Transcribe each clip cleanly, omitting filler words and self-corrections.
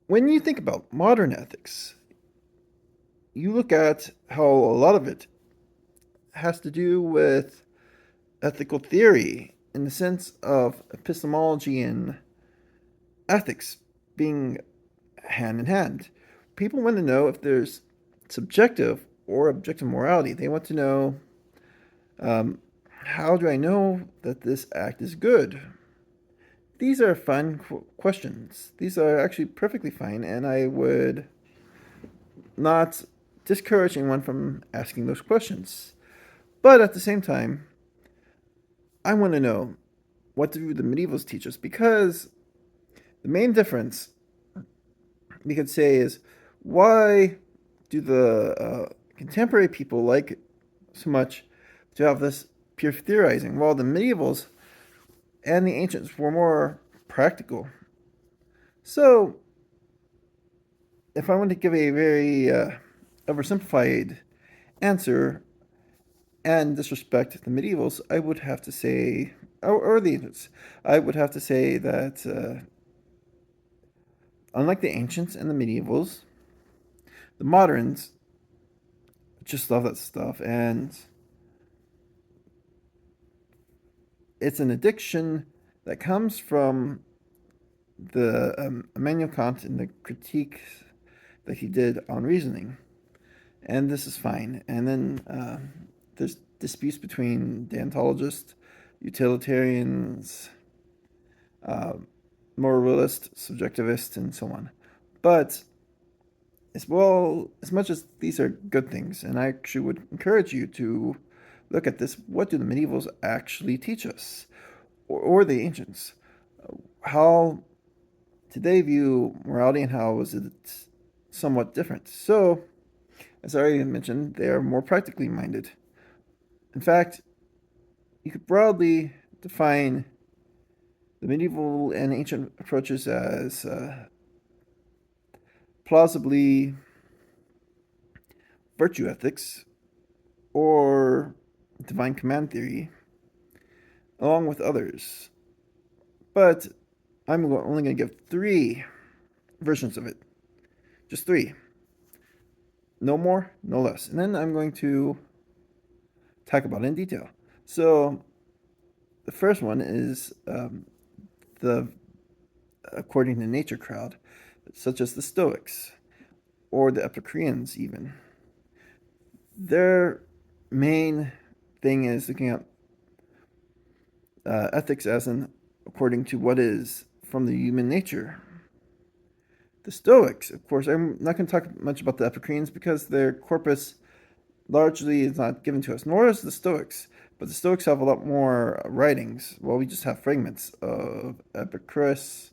When you think about modern ethics, you look at how a lot of it has to do with ethical theory in the sense of epistemology and ethics being hand in hand. People want to know if there's subjective or objective morality. They want to know, um, how do I know that this act is good? These are fun questions. These are actually perfectly fine, and I would not discourage anyone from asking those questions. But at the same time, I want to know, what do the medievals teach us? Because the main difference we could say is, why do the contemporary people like so much to have this pure theorizing, while the medievals and the ancients were more practical? So, if I want to give a very oversimplified answer and disrespect the medievals, I would have to say, or the ancients, I would have to say that unlike the ancients and the medievals, the moderns just love that stuff, and it's an addiction that comes from the Immanuel Kant and the critique that he did on reasoning, and this is fine. And then there's disputes between deontologists, utilitarians, uh, moralist, subjectivist, and so on. But as much as these are good things, and I actually would encourage you to look at this, what do the medievals actually teach us, or the ancients? How did they view morality, and how was it somewhat different? So, as I already mentioned, they are more practically minded. In fact, you could broadly define the medieval and ancient approaches as plausibly virtue ethics or divine command theory, along with others. But I'm only going to give three versions of it. Just three. No more, no less. And then I'm going to talk about it in detail. So, the first one is the according to nature crowd, such as the Stoics or the Epicureans, even. Their main thing is looking at ethics as in according to what is from the human nature. The Stoics, of course, I'm not going to talk much about the Epicureans because their corpus largely is not given to us, nor is the Stoics. But the Stoics have a lot more writings. Well, we just have fragments of Epicurus,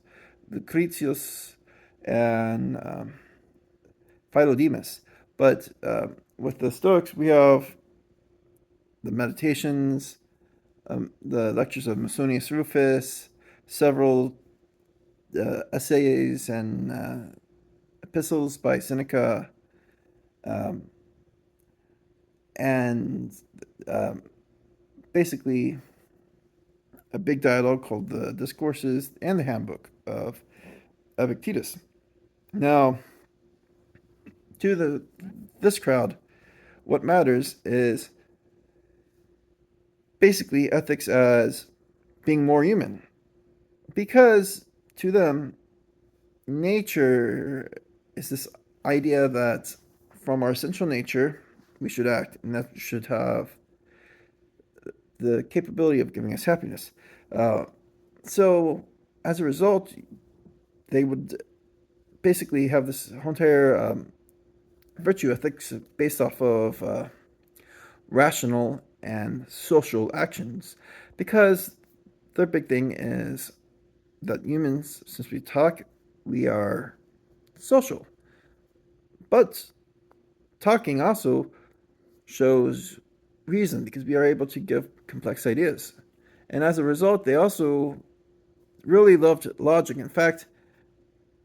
Lucretius, and Philodemus. But with the Stoics, we have the Meditations, the lectures of Musonius Rufus, several essays and epistles by Seneca, um, and um, basically a big dialogue called the Discourses and the Handbook of Epictetus. Now, to this crowd, what matters is basically ethics as being more human, because to them, nature is this idea that from our essential nature we should act, and that should have the capability of giving us happiness. Uh, so, as a result, they would basically have this whole entire virtue ethics based off of rational and social actions, because their big thing is that humans, since we talk, we are social. But talking also shows reason because we are able to give complex ideas. And as a result, they also really loved logic. In fact,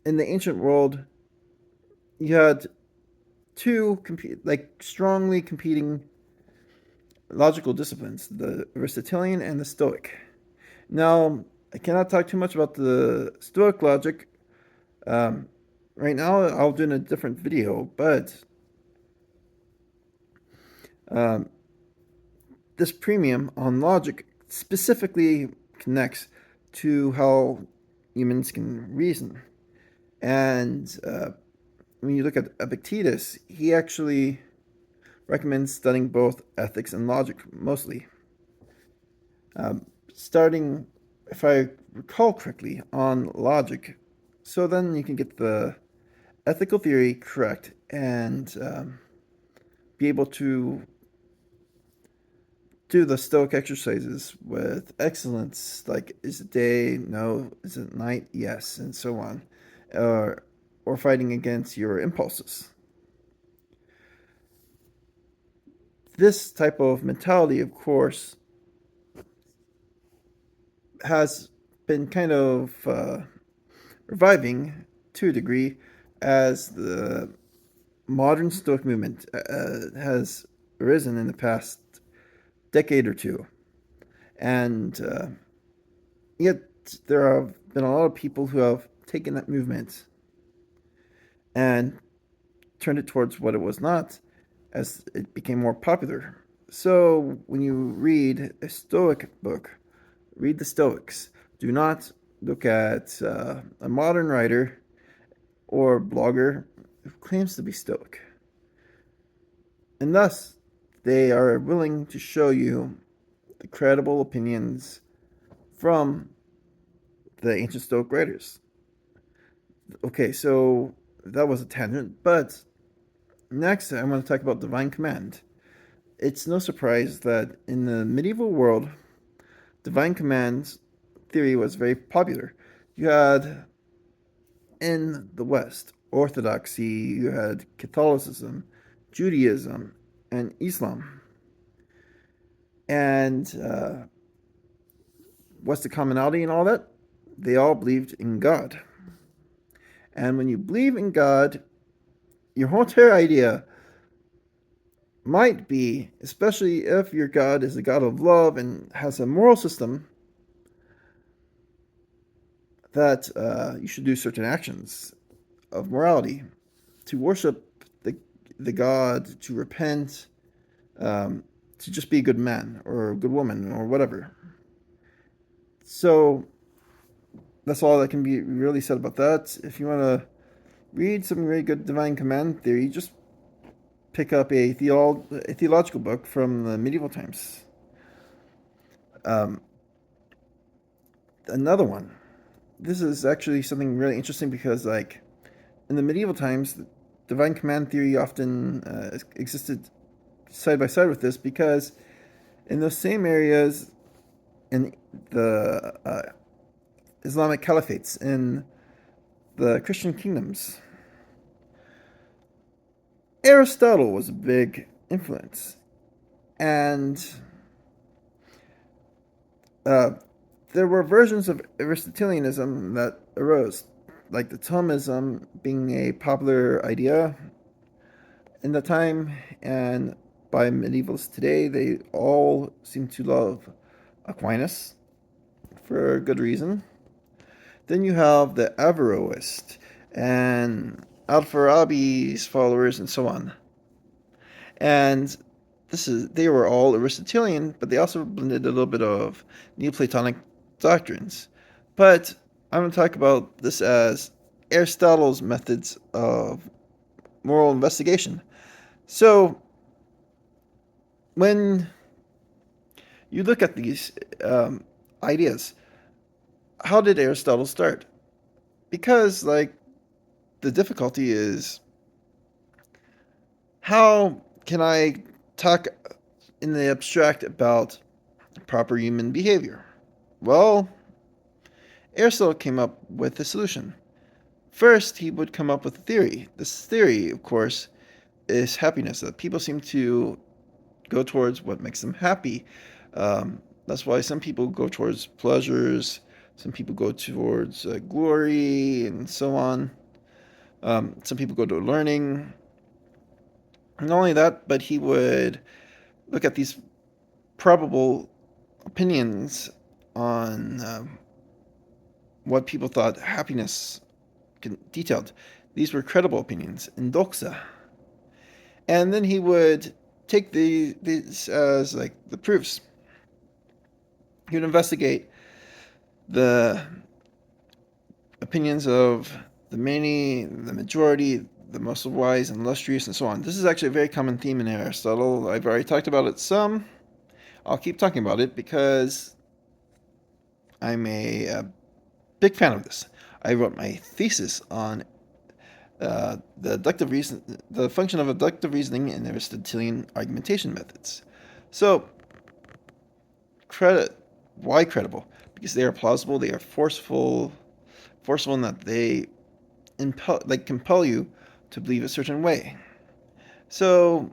in the ancient world, you had two strongly competing logical disciplines: the Aristotelian and the Stoic. Now, I cannot talk too much about the Stoic logic, um, right now I'll do in a different video, but um, this premium on logic specifically connects to how humans can reason. And when you look at Epictetus, he actually recommends studying both ethics and logic mostly. Starting, if I recall correctly, on logic, so then you can get the ethical theory correct and be able to do the Stoic exercises with excellence, like is it day? No. Is it night? Yes, and so on, or fighting against your impulses. This type of mentality, of course, has been kind of reviving to a degree as the modern Stoic movement has arisen in the past decade or two. And yet, there have been a lot of people who have taken that movement and turned it towards what it was not as it became more popular. So, when you read a Stoic book, read the Stoics. Do not look at a modern writer or blogger who claims to be Stoic. And thus, they are willing to show you the credible opinions from the ancient Stoic writers. Okay, so that was a tangent, but next I'm going to talk about divine command. It's no surprise that in the medieval world, divine command theory was very popular. You had in the West Orthodoxy, you had Catholicism, Judaism, and Islam. And what's the commonality in all that? They all believed in God. And when you believe in God, your whole entire idea might be, especially if your God is a God of love and has a moral system, that you should do certain actions of morality to worship the God, to repent, to just be a good man or a good woman or whatever. So that's all that can be really said about that. If you want to read some really good divine command theory, just pick up a theological book from the medieval times. Um, Another one. This is actually something really interesting because, like, in the medieval times, divine command theory often existed side by side with this because in those same areas in the Islamic caliphates in the Christian kingdoms, Aristotle was a big influence, and uh, there were versions of Aristotelianism that arose, like the Thomism being a popular idea in the time, and by medievals today, they all seem to love Aquinas for good reason. Then you have the Averroist and Al-Farabi's followers and so on. And they were all Aristotelian, but they also blended a little bit of Neoplatonic doctrines. But I'm going to talk about this as Aristotle's methods of moral investigation. So when you look at these ideas, how did Aristotle start? Because, like, the difficulty is, how can I talk in the abstract about proper human behavior? Well, Aristotle came up with a solution. First, he would come up with a theory. This theory, of course, is happiness, that people seem to go towards what makes them happy. That's why some people go towards pleasures, some people go towards glory, and so on. Some people go to learning. Not only that, but he would look at these probable opinions on what people thought happiness detailed. These were credible opinions, indoxa. And then he would take these as like the proofs. He would investigate the opinions of the many, the majority, the most wise and illustrious, and so on. This is actually a very common theme in Aristotle. I've already talked about it some. I'll keep talking about it because I'm a big fan of this. I wrote my thesis on the function of deductive reasoning in Aristotelian argumentation methods. So, why credible? Because they are plausible, they are forceful in that they compel you to believe a certain way. So,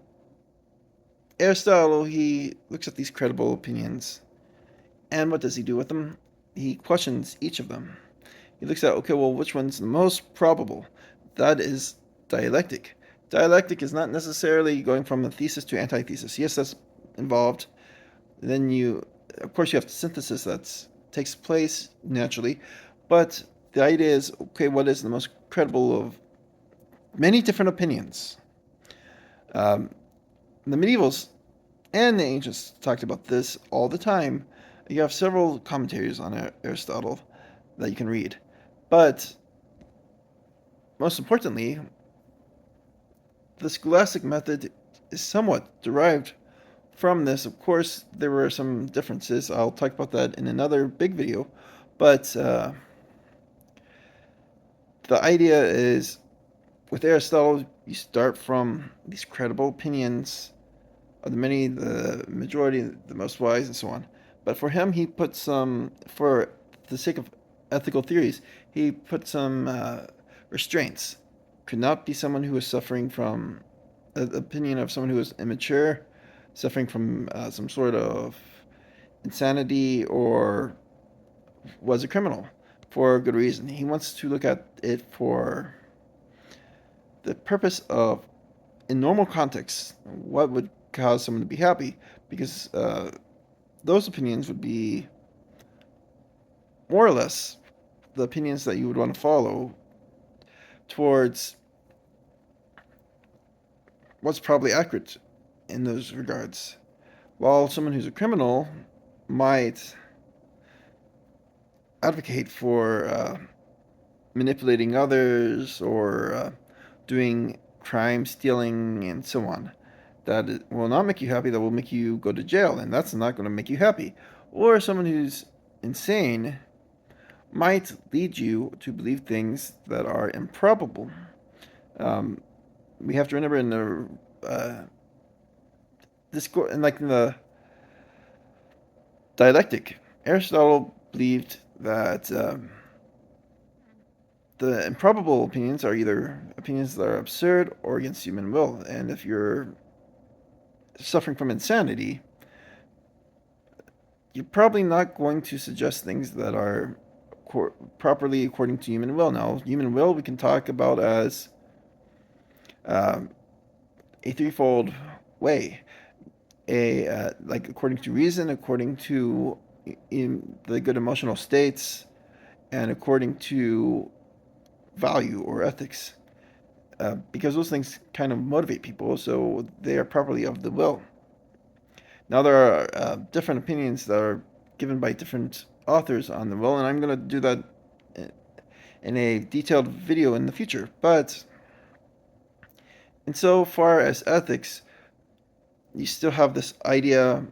Aristotle, he looks at these credible opinions, and what does he do with them? He questions each of them. He looks at, okay, well, which one's the most probable? That is dialectic. Dialectic is not necessarily going from a thesis to antithesis. Yes, that's involved. Then of course, you have synthesis that takes place naturally, but the idea is, okay, what is the most credible of many different opinions? Um, the medievals and the ancients talked about this all the time. You have several commentaries on Aristotle that you can read. But most importantly, the scholastic method is somewhat derived from this. Of course, there were some differences. I'll talk about that in another big video. But the idea is with Aristotle, you start from these credible opinions of the many, the majority, the most wise, and so on. But for him, he put some, for the sake of ethical theories, he put some restraints. Could not be someone who was suffering from the opinion of someone who was immature, suffering from some sort of insanity, or was a criminal for a good reason. He wants to look at it for the purpose of, in normal contexts, what would cause someone to be happy, because those opinions would be more or less the opinions that you would want to follow towards what's probably accurate in those regards. While someone who's a criminal might advocate for manipulating others or doing crime, stealing, and so on. That will not make you happy, that will make you go to jail, and that's not going to make you happy. Or someone who's insane might lead you to believe things that are improbable. We have to remember in the discourse, and like in the dialectic, Aristotle believed that the improbable opinions are either opinions that are absurd or against human will. And if you're suffering from insanity, you're probably not going to suggest things that are properly according to human will. Now, human will we can talk about as um, a threefold way: like according to reason, according to in the good emotional states, and according to value or ethics. Because those things kind of motivate people, so they are properly of the will. Now, there are different opinions that are given by different authors on the will, and I'm going to do that in a detailed video in the future. But insofar as ethics, you still have this idea,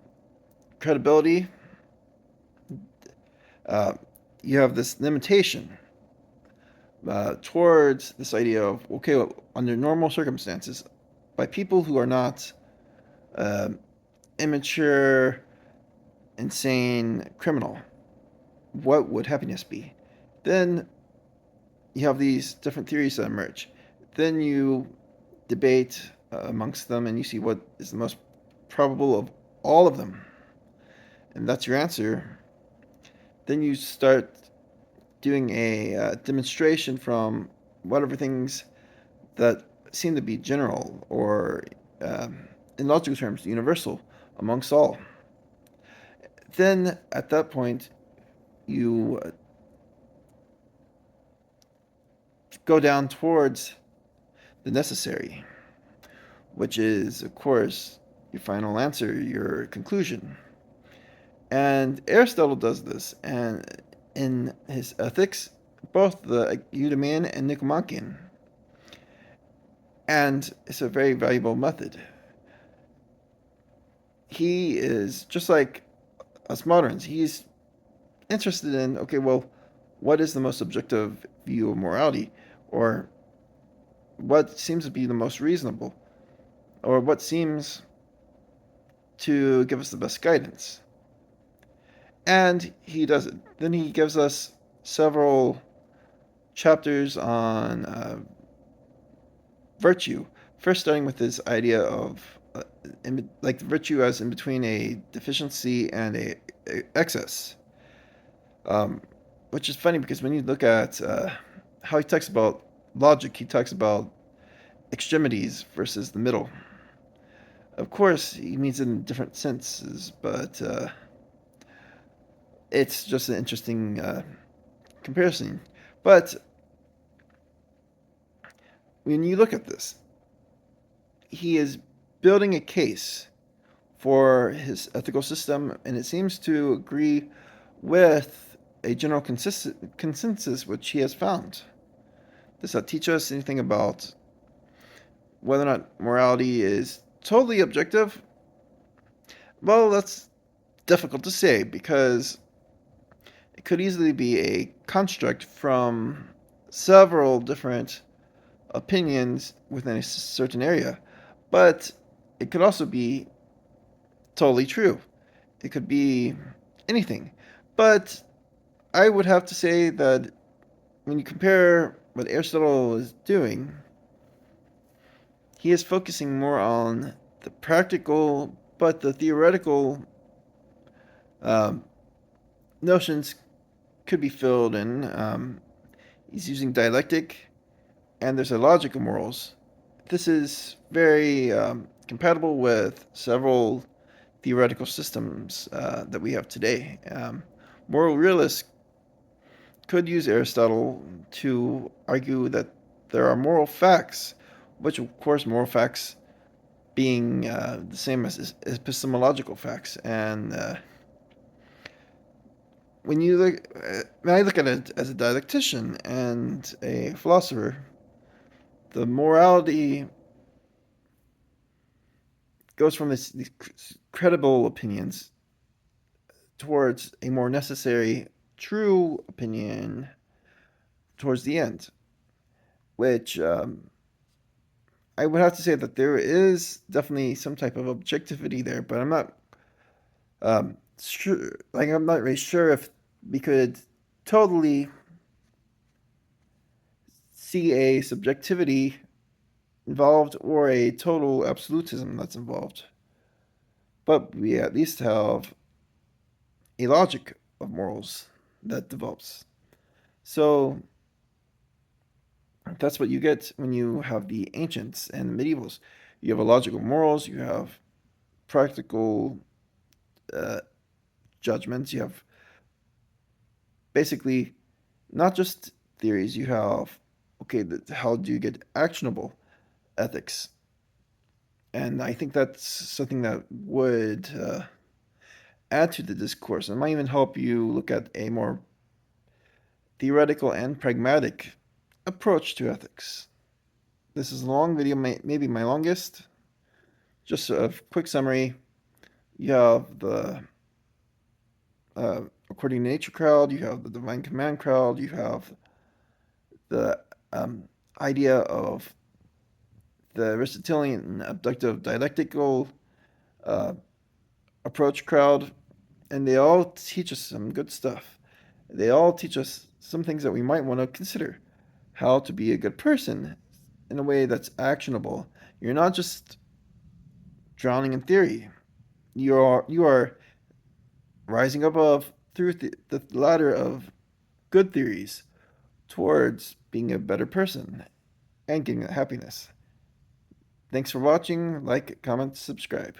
credibility, uh, you have this limitation towards this idea of, okay, well, under normal circumstances, by people who are not uh, immature, insane, criminal, what would happiness be? Then you have these different theories that emerge. Then you debate amongst them and you see what is the most probable of all of them. And that's your answer. Then you start doing a demonstration from whatever things that seem to be general or, in logical terms, universal amongst all. Then at that point, you go down towards the necessary, which is, of course, your final answer, your conclusion. And Aristotle does this, and in his Ethics, both the Eudaimonean and Nicomachean. And it's a very valuable method. He is just like us moderns. He's interested in, okay, well, what is the most objective view of morality? Or what seems to be the most reasonable? Or what seems to give us the best guidance? And he does it. Then he gives us several chapters on virtue. First, starting with this idea of like virtue as in between a deficiency and a excess, um, which is funny because when you look at how he talks about logic, he talks about extremities versus the middle. Of course, he means it in different senses, but it's just an interesting comparison. But when you look at this, he is building a case for his ethical system, and it seems to agree with a general consensus which he has found. Does that teach us anything about whether or not morality is totally objective? Well, that's difficult to say because it could easily be a construct from several different opinions within a certain area, but it could also be totally true. It could be anything. But I would have to say that when you compare what Aristotle is doing, he is focusing more on the practical, but the theoretical um, notions could be filled in. He's using dialectic, and there's a logic of morals. This is very compatible with several theoretical systems that we have today. Moral realists could use Aristotle to argue that there are moral facts, which, of course, moral facts being the same as epistemological facts. And when I look at it as a dialectician and a philosopher, the morality goes from these credible opinions towards a more necessary, true opinion towards the end, which I would have to say that there is definitely some type of objectivity there, but I'm not sure. Like I'm not really sure if we could totally see a subjectivity involved or a total absolutism that's involved. But we at least have a logic of morals that develops. So that's what you get when you have the ancients and the medievals. You have a logic of morals, you have practical uh, judgments, you have basically not just theories, you have, okay, how do you get actionable ethics? And I think that's something that would add to the discourse. It might even help you look at a more theoretical and pragmatic approach to ethics. This is a long video, maybe my longest. Just a quick summary. You have the according to nature crowd, you have the divine command crowd, you have the idea of the Aristotelian abductive dialectical uh, approach crowd, and they all teach us some good stuff. They all teach us some things that we might want to consider. How to be a good person in a way that's actionable. You're not just drowning in theory. You are rising above through the ladder of good theories towards being a better person and getting that happiness. Thanks for watching. Like, comment, subscribe.